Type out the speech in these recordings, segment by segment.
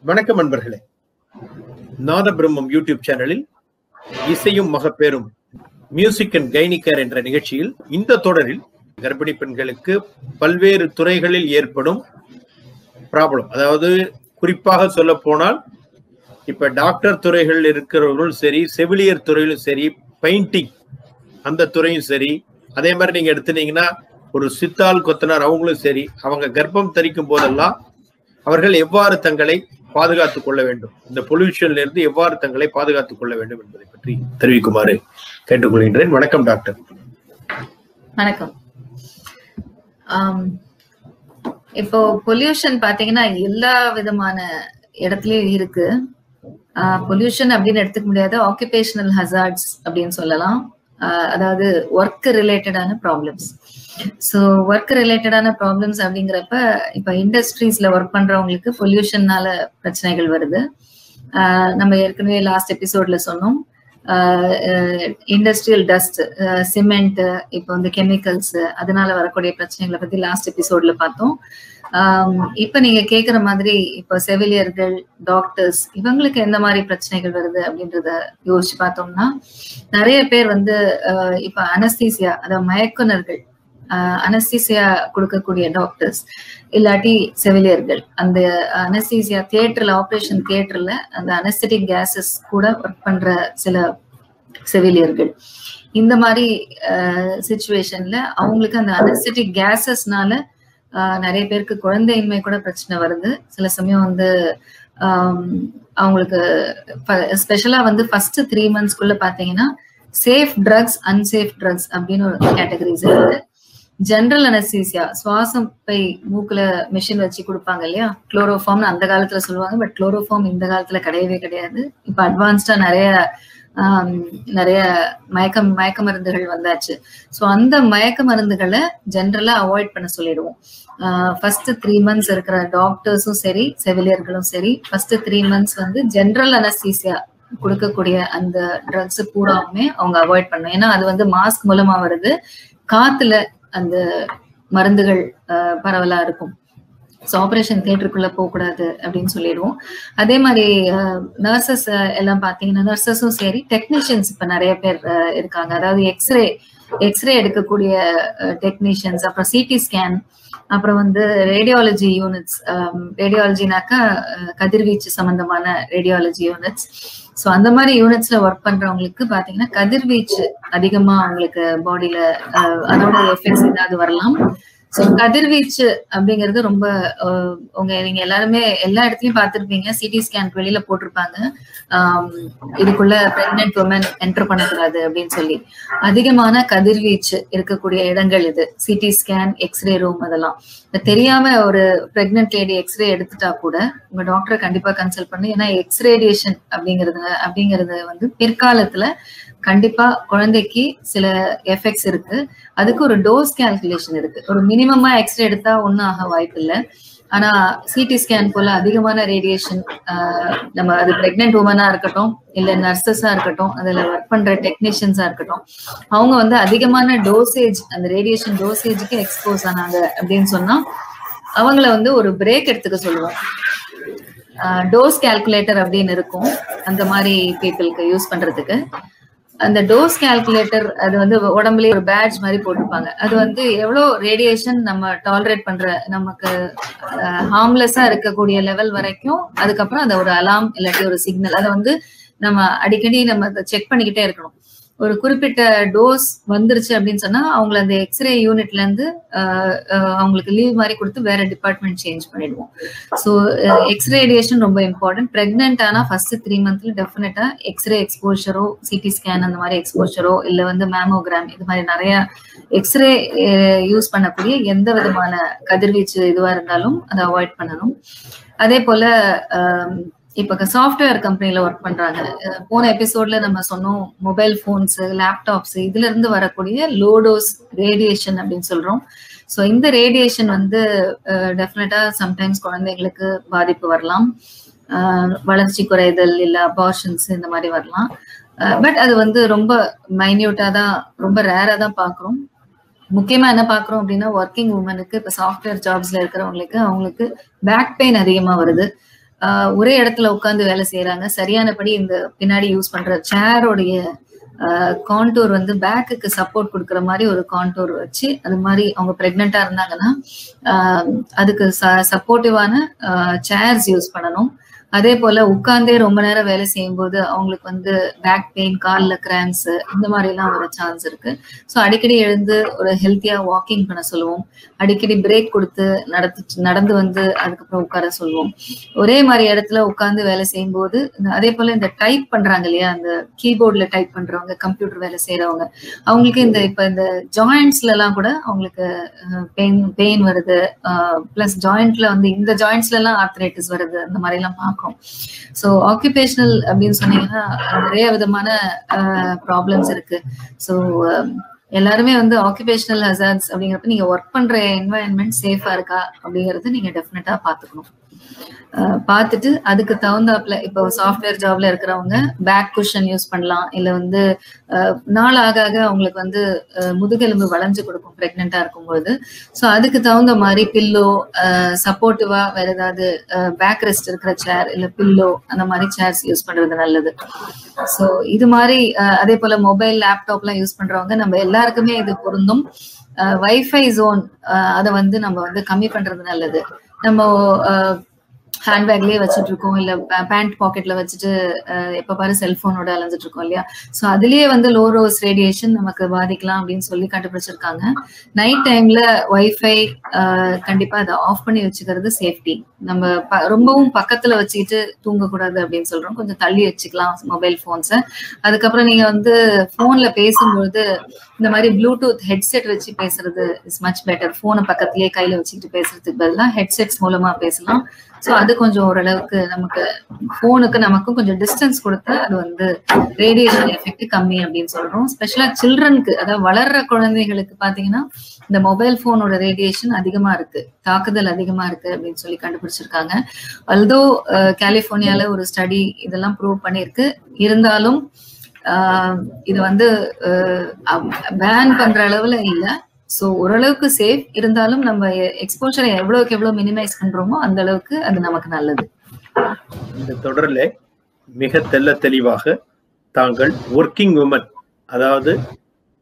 வணக்கம் நண்பர்களே. நாத பிரம்மம் யூடியூப் சேனலில் இசையும் மகப்பேரும் மியூசிக் அண்ட் கைனிகர் என்ற நிகழ்ச்சியில் இந்த தொடரில் கர்ப்பிணி பெண்களுக்கு பல்வேறு துறைகளில் ஏற்படும் ப்ராப்ளம், அதாவது குறிப்பாக சொல்ல போனால் இப்ப டாக்டர் துறைகள் இருக்கிறவர்களும் சரி, செவிலியர் துறையிலும் சரி, பெயிண்டிங் அந்த துறையும் சரி, அதே மாதிரி நீங்க எடுத்துனீங்கன்னா ஒரு சித்தாள் கொத்தனார் அவங்களும் சரி, அவங்க கர்ப்பம் தரிக்கும் போதெல்லாம் அவர்கள் எவ்வாறு தங்களை பாதுகாத்துக் கொள்ள வேண்டும், இந்த பொல்யூஷன்ல இருந்து எவ்வாறு தங்களை பாதுகாத்துக் கொள்ள வேண்டும் என்பதை பற்றி தெரிவிக்குமாறு கேட்டுக்கொள்கின்றேன். வணக்கம் டாக்டர். வணக்கம். இப்போ பொல்யூஷன் பாத்தீங்கன்னா எல்லா விதமான இடத்துலயும் இருக்கு. பொல்யூஷன் அப்படின்னு எடுத்துக்க முடியாது, ஆக்குபேஷனல் ஹசார்ட்ஸ் அப்படின்னு சொல்லலாம். அதாவது ஒர்க் ரிலேட்டடான ப்ராப்ளம்ஸ். ஸோ ஒர்க் ரிலேட்டடான ப்ராப்ளம்ஸ் அப்படிங்கிறப்ப இப்ப இண்டஸ்ட்ரீஸ்ல ஒர்க் பண்றவங்களுக்கு பொல்யூஷன்னால பிரச்சனைகள் வருது. நம்ம ஏற்கனவே லாஸ்ட் எபிசோட்ல சொன்னோம், இண்டஸ்ட்ரியல் டஸ்ட், சிமெண்ட், இப்போ வந்து கெமிக்கல்ஸ், அதனால வரக்கூடிய பிரச்சனைகளை பத்தி லாஸ்ட் எபிசோட்ல பார்த்தோம். இப்ப நீங்க கேக்குற மாதிரி இப்ப செவிலியர்கள், டாக்டர்ஸ் இவங்களுக்கு எந்த மாதிரி பிரச்சனைகள் வருது அப்படின்றத யோசிச்சு பார்த்தோம்னா, நிறைய பேர் வந்து இப்ப அனஸ்தீசியா, அதாவது மயக்குனர்கள், அனஸ்தீசியா கொடுக்கக்கூடிய டாக்டர்ஸ் இல்லாட்டி செவிலியர்கள், அந்த அனஸ்தீசியா தியேட்டர்ல, ஆப்ரேஷன் தியேட்டர்ல அந்த அனஸ்தெட்டிக் கேசஸ் கூட ஒர்க் பண்ற சில செவிலியர்கள், இந்த மாதிரி சிச்சுவேஷன்ல அவங்களுக்கு அந்த அனஸ்தெட்டிக் கேசஸ்னால நிறைய பேருக்கு குழந்தையின்மை கூட பிரச்சனை வருது. சில சமயம் வந்து அவங்களுக்கு ஸ்பெஷலா வந்து ஃபர்ஸ்ட் 3 monthsக்குள்ள பாத்தீங்கன்னா சேஃப் ட்ரக்ஸ், அன்சேஃப் ட்ரக்ஸ் அப்படின்னு ஒரு கேட்டகரிஸ் இருக்கு. ஜெனரல் அனஸ்தீசியா, சுவாசம் பை மூக்குல மிஷின் வச்சு கொடுப்பாங்க இல்லையா, குளோரோஃபார்ம்னு அந்த காலத்துல சொல்லுவாங்க. பட் குளோரோஃபார்ம் இந்த காலத்துல கிடையவே கிடையாது. இப்ப அட்வான்ஸ்டா நிறைய மயக்க மருந்துகள் வந்தாச்சு. ஸோ அந்த மயக்க மருந்துகளை ஜென்ரலா அவாய்ட் பண்ண சொல்லிடுவோம். ஃபர்ஸ்ட் 3 months இருக்கிற டாக்டர்ஸும் சரி, செவிலியர்களும் சரி, ஃபர்ஸ்ட் 3 months வந்து ஜெனரல் அனஸ்தீசியா கொடுக்கக்கூடிய அந்த ட்ரக்ஸ் பூராவுமே அவங்க அவாய்ட் பண்ணணும். ஏன்னா அது வந்து மாஸ்க் மூலமா வருது, காத்துல அந்த மருந்துகள் பரவலா இருக்கும். ஸோ ஆப்ரேஷன் தியேட்டருக்குள்ள போகக்கூடாது அப்படின்னு சொல்லிடுவோம். அதே மாதிரி நர்சஸ் எல்லாம் பாத்தீங்கன்னா, நர்சஸும் சரி, டெக்னீஷியன்ஸ் இப்ப நிறைய பேர் இருக்காங்க. அதாவது எக்ஸ்ரே எடுக்கக்கூடிய டெக்னீஷியன்ஸ், அப்புறம் சிடி ஸ்கேன், அப்புறம் வந்து ரேடியாலஜி யூனிட்ஸ், ரேடியாலஜினாக்கா கதிர்வீச்சு சம்பந்தமான ரேடியாலஜி யூனிட்ஸ். ஸோ அந்த மாதிரி யூனிட்ஸ்ல ஒர்க் பண்றவங்களுக்கு பாத்தீங்கன்னா கதிர்வீச்சு அதிகமா அவங்களுக்கு பாடியில அதோட எஃபெக்ட்ஸ் ஏதாவது வரலாம். ஸோ கதிர்வீச்சு அப்படிங்கிறது ரொம்ப நீங்க எல்லாருமே எல்லா இடத்துலயும் பார்த்திருப்பீங்க, சிடி ஸ்கேனுக்கு வெளியில போட்டிருப்பாங்க, இதுக்குள்ள பிரெக்னென்ட் உமன் என்டர் பண்ணக்கூடாது அப்படின்னு சொல்லி. அதிகமான கதிர்வீச்சு இருக்கக்கூடிய இடங்கள் இது, சிடி ஸ்கேன், எக்ஸ்ரே ரூம், அதெல்லாம். தெரியாம ஒரு பிரெக்னென்ட் லேடி எக்ஸ்ரே எடுத்துட்டா கூட உங்க டாக்டரை கண்டிப்பா கன்சல்ட் பண்ணு. ஏன்னா எக்ஸ்ரேடியேஷன் அப்படிங்கிறது வந்து பிற்காலத்துல கண்டிப்பா குழந்தைக்கு சில எஃபெக்ட்ஸ் இருக்கு. அதுக்கு ஒரு டோஸ் கால்குலேஷன் இருக்கு. ஒரு மினிமமா எக்ஸ்ரே எடுத்தா ஒன்னும் ஆக வாய்ப்பு இல்லை. ஆனா சிடி ஸ்கேன் போல அதிகமான ரேடியேஷன், நம்ம அது பிரெக்னென்ட் உமனா இருக்கட்டும், இல்ல நர்சஸா இருக்கட்டும், அதுல ஒர்க் பண்ற டெக்னீஷியன்ஸா இருக்கட்டும், அவங்க வந்து அதிகமான டோசேஜ், அந்த ரேடியேஷன் டோசேஜுக்கு எக்ஸ்போஸ் ஆனாங்க அப்படின்னு சொன்னா அவங்கள வந்து ஒரு பிரேக் எடுத்துக்க சொல்லுவோம். டோஸ் கால்குலேட்டர் அப்படின்னு இருக்கும், அந்த மாதிரி பீப்புளுக்கு யூஸ் பண்றதுக்கு. அந்த டோஸ் கால்குலேட்டர் அது வந்து உடம்புலயே ஒரு பேட்ச் மாதிரி போட்டிருப்பாங்க. அது வந்து எவ்வளவு ரேடியேஷன் நம்ம டாலரேட் பண்ற, நமக்கு ஹார்ம்லெஸ்ஸா இருக்கக்கூடிய லெவல் வரைக்கும், அதுக்கப்புறம் அதை ஒரு அலாம் இல்லாட்டி ஒரு சிக்னல், அதை வந்து நம்ம அடிக்கடி நம்ம அதை செக் பண்ணிக்கிட்டே இருக்கணும். ஒரு குறிப்பிட்ட டோஸ் வந்துருச்சு அப்படின்னு சொன்னா அவங்களை அந்த எக்ஸ்ரே யூனிட்ல இருந்து அவங்களுக்கு லீவ் மாதிரி கொடுத்து வேற டிபார்ட்மெண்ட் சேஞ்ச் பண்ணிடுவோம். ஸோ எக்ஸ்ரேடியேஷன் ரொம்ப இம்பார்ட்டன்ட். பிரெக்னென்ட் ஆனா ஃபர்ஸ்ட் 3 monthsல டெஃபினட்டா எக்ஸ்ரே எக்ஸ்போஷரோ, சிடி ஸ்கேன் அந்த மாதிரி எக்ஸ்போஷரோ, இல்ல வந்து மேமோகிராம், இது மாதிரி நிறைய எக்ஸ்ரே யூஸ் பண்ணக்கூடிய எந்த விதமான கதிர்வீச்சு இதுவா இருந்தாலும் அதை அவாய்ட் பண்ணணும். அதே போல இப்ப சாஃப்ட்வேர் கம்பெனில ஒர்க் பண்றாங்க. போன எபிசோட்ல நம்ம சொன்னோம், மொபைல் போன்ஸ், லேப்டாப்ஸ், இதுல இருந்து வரக்கூடிய லோடோஸ் ரேடியேஷன் அப்படின்னு சொல்றோம். ஸோ இந்த ரேடியேஷன் வந்து டெஃபினட்டா சம்டைம்ஸ் குழந்தைங்களுக்கு பாதிப்பு வரலாம். வளர்ச்சி குறைதல், இல்ல அபார்ஷன்ஸ், இந்த மாதிரி வரலாம். பட் அது வந்து ரொம்ப மைன்யூட்டா தான், ரொம்ப ரேரா தான் பாக்குறோம். முக்கியமா என்ன பாக்குறோம் அப்படின்னா, ஒர்க்கிங் உமனுக்கு, இப்ப சாஃப்ட்வேர் ஜாப்ஸ்ல இருக்கிறவங்களுக்கு, அவங்களுக்கு பேக் பெயின் அதிகமா வருது. ஒரே இடத்துல உட்கார்ந்து வேலை செய்யறாங்க. சரியானபடி இந்த பின்னாடி யூஸ் பண்ற சேரோடைய கான்டூர் வந்து பேக்குக்கு சப்போர்ட் கொடுக்குற மாதிரி ஒரு கான்டூர் வச்சு, அது மாதிரி அவங்க பிரெக்னெண்டா இருந்தாங்கன்னா அதுக்கு சப்போர்ட்டிவான சேர்ஸ் யூஸ் பண்ணணும். அதே போல உட்கார்ந்தே ரொம்ப நேரம் வேலை செய்யும் போது அவங்களுக்கு வந்து பேக் பெயின், கால்ல கிராம்ஸ் இந்த மாதிரி எல்லாம் வர சான்ஸ் இருக்கு. ஸோ அடிக்கடி எழுந்து ஒரு ஹெல்த்தியா வாக்கிங் பண்ண சொல்லுவோம். அடிக்கடி பிரேக் கொடுத்து நடந்து வந்து அதுக்கப்புறம் உட்கார சொல்லுவோம். ஒரே மாதிரி இடத்துல உட்கார்ந்து வேலை செய்யும் போது, அதே போல இந்த டைப் பண்றாங்க இல்லையா, அந்த கீபோர்ட்ல டைப் பண்றவங்க, கம்ப்யூட்டர் வேலை செய்யறவங்க, அவங்களுக்கு இந்த ஜாயிண்ட்ஸ்ல எல்லாம் கூட அவங்களுக்கு பெயின் வருது. பிளஸ் ஜாயிண்ட்ல வந்து இந்த ஜாயிண்ட்ஸ்ல எல்லாம் ஆர்த்ரைட்டிஸ் வருது, அந்த மாதிரி எல்லாம் பார்க்கும். ஸோ ஆக்குபேஷனல் அப்படின்னு சொன்னீங்கன்னா நிறைய விதமான ப்ராப்ளம்ஸ் இருக்கு. ஸோ எல்லாருமே வந்து ஆக்குபேஷனல் ஹசார்ட்ஸ் அப்படிங்கிறப்ப நீங்க ஒர்க் பண்ற என்வாயன்மெண்ட் சேஃபா இருக்கா அப்படிங்கறது நீங்க டெஃபினட்டா பாத்துக்கணும். பார்த்துட்டு அதுக்கு தகுந்தாப்புல இப்போ சாஃப்ட்வேர் ஜாப்ல இருக்கிறவங்க பேக் குஷன் யூஸ் பண்ணலாம். இல்ல வந்து நாள் ஆக ஆக அவங்களுக்கு வந்து முதுகெலும்பு வளைஞ்சு கொடுக்கும் பிரெக்னெண்டா இருக்கும்போது. ஸோ அதுக்கு தகுந்த மாதிரி பில்லோ, சப்போர்ட்டிவா வேற ஏதாவது பேக் ரெஸ்ட் இருக்கிற சேர் இல்ல பில்லோ அந்த மாதிரி சேர்ஸ் யூஸ் பண்றது நல்லது. ஸோ இது மாதிரி அதே போல மொபைல், லேப்டாப்லாம் யூஸ் பண்றவங்க நம்ம எல்லாருக்குமே இது பொருந்தும். வைஃபை ஜோன் அதை வந்து நம்ம வந்து கம்மி பண்றது நல்லது. நம்ம ஹேண்ட்பேக்லயே வச்சுட்டு இருக்கோம், இல்ல பேண்ட் பாக்கெட்ல வச்சுட்டு எப்ப பாரு செல்போனோட அலைஞ்சிட்டு இருக்கோம் இல்லையா. ஸோ அதுலயே வந்து லோ ரோஸ் ரேடியேஷன் நமக்கு பாதிக்கலாம் அப்படின்னு சொல்லி கண்டுபிடிச்சிருக்காங்க. நைட் டைம்ல வைஃபை கண்டிப்பா அதை ஆஃப் பண்ணி வச்சுக்கிறது சேஃப்டி. நம்ம ரொம்பவும் பக்கத்துல வச்சுக்கிட்டு தூங்கக்கூடாது அப்படின்னு சொல்றோம். கொஞ்சம் தள்ளி வச்சுக்கலாம் மொபைல் போன்ஸை. அதுக்கப்புறம் நீங்க வந்து போன்ல பேசும்பொழுது இந்த மாதிரி ப்ளூடூத் ஹெட்செட் வச்சு பேசுறது இஸ் மச் பெட்டர். போனை பக்கத்திலேயே கையில வச்சுக்கிட்டு பேசுறதுக்கு பதிலாக ஹெட்செட்ஸ் மூலமா பேசலாம். ஸோ அது கொஞ்சம் ஓரளவுக்கு நமக்கு போனுக்கு நமக்கும் கொஞ்சம் டிஸ்டன்ஸ் கொடுத்து அது வந்து ரேடியேஷன் எஃபெக்ட் கம்மி அப்படின்னு சொல்றோம். ஸ்பெஷலா சில்ட்ரனுக்கு, அதாவது வளர்ற குழந்தைகளுக்கு பாத்தீங்கன்னா இந்த மொபைல் போனோட ரேடியேஷன் அதிகமா இருக்கு, தாக்குதல் அதிகமா இருக்கு அப்படின்னு சொல்லி கண்டுபிடிச்சிருக்காங்க. ஆல்தோ கலிபோர்னியால ஒரு ஸ்டடி இதெல்லாம் ப்ரூவ் பண்ணிருக்கு. இருந்தாலும் இது வந்து பேன் பண்ற அளவுல இல்ல. ஸோ ஓரளவுக்கு சேஃப். இருந்தாலும் நம்ம எக்ஸ்போஷரை எவ்வளவுக்கு எவ்வளவு மினிமைஸ் பண்றோமோ அந்த அளவுக்கு அது நமக்கு நல்லது. இந்த தொடரில் மிக தெளிவாக தாங்கள் ஒர்க்கிங் உமன், அதாவது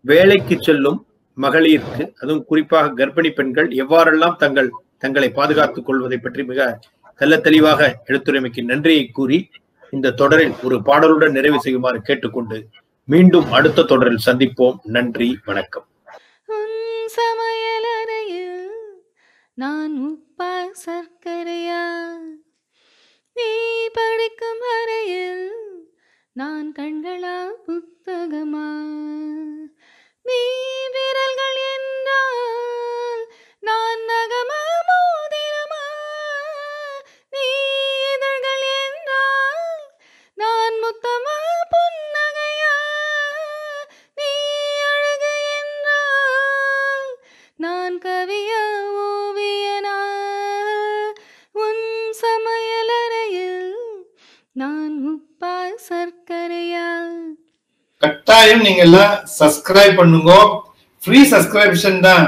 வேலைக்கு செல்லும் மகளிருக்கு, அதுவும் குறிப்பாக கர்ப்பிணி பெண்கள் எவ்வாறெல்லாம் தங்களை பாதுகாத்துக் கொள்வதை பற்றி மிக தெளிவாக எடுத்துரைமைக்கு நன்றியை கூறி இந்த தொடரில் ஒரு பாடலுடன் நிறைவு செய்யுமாறு கேட்டுக்கொண்டு மீண்டும் அடுத்த தொடரில் சந்திப்போம். நன்றி, வணக்கம். சமையலறையில் நான் உப்பா சர்க்கரையா, நீ படிக்கும் அறையில் நான் கண்களா புத்தகமா, நீ விரல்கள் என்றால் நான் நகமா மோதிரமா, நீ இதழ்கள் என்றால் நான் முத்தமா புன்னகையா, நீ அழகு என்றால் நான் கவியா ஓவியனா, உன் சமையலறையில் நான் உப்பா சர்க்கரையா. கட்டாயம் நீங்க எல்லாம் சப்ஸ்கிரைப் பண்ணுங்க. ஃப்ரீ சப்ஸ்கிரிப்ஷன் தான்.